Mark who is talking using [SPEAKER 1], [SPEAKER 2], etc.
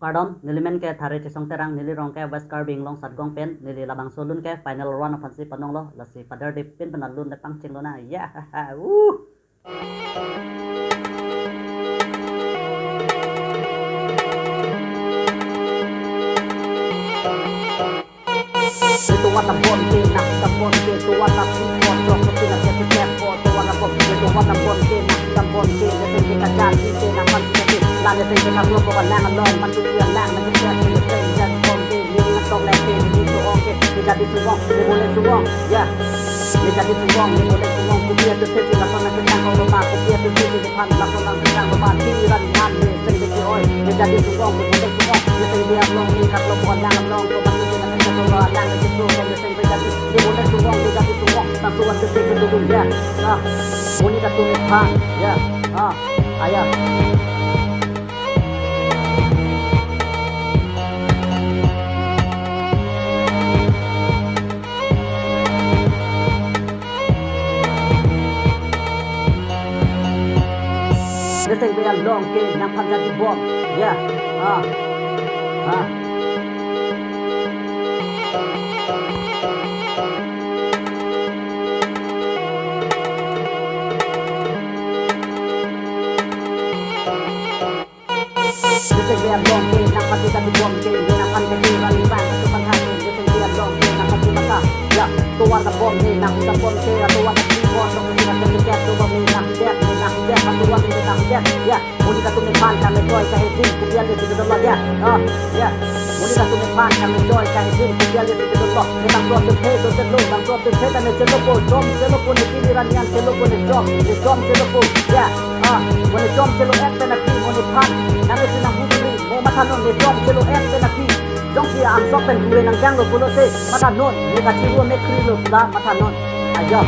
[SPEAKER 1] Pardon, nilimen ke thare chisong terang nili rong ke west carbing long sat gong pen nili labang solun ke final run offensive panong lo lasi father de pin penalun de pang ching lo na ya itu wata bon ke nak ta bon ke tu wata pi bon jok ke na ke ke po tu wata bon ke tu wata bon ke nak ta bon ke de ke ka jan ke na man ke la de ke ka lo ko na ngalon man tu ya na man ke ke jan bon ke ni na tong le ke ni tu on ke jadi suwong ni boleh suwong ya ni jadi suwong ni boleh suwong ku dia tu ke na kona ke na ko ma ku dia tu ke ni pan la kona ke na ma ti ran nan ni se ke oi ni jadi suwong ni boleh suwong ni se dia long ni ka lo ko na long ko man ke na ke ko na ke tu ke ni se ke jadi ni boleh suwong ni jadi suwong ta suwong ke tu ya Muni ka tumit ha ya ayah This is a long game yang panjang di bom ya Dia long ke nak pati tadi bom ke dia nak pan ke ran ban tu pan ha dia long ke nak pati maka ya tu warna bom ni nak ta bom ke tu warna ti bom tu kita ke dia tu bom ni nak dia tu warna ni nak dia ya muni ka tu me pan ka me joy ka hedin ku dia le tu do ya ya muni ka tu me pan ka me joy ka hedin ku dia le tu do ni tang tu te do te lo tang tu te ka me chelo ko jom chelo ko ni ti ran yan chelo ko ni jom chelo ko ya muni jom chelo ek pe na ti muni pan na me sinang Matanon ni jom chelo ek pe naki jong si am sok pen kure nang jang lo pulo se matanon ni ka chiru me kri lo la matanon ayo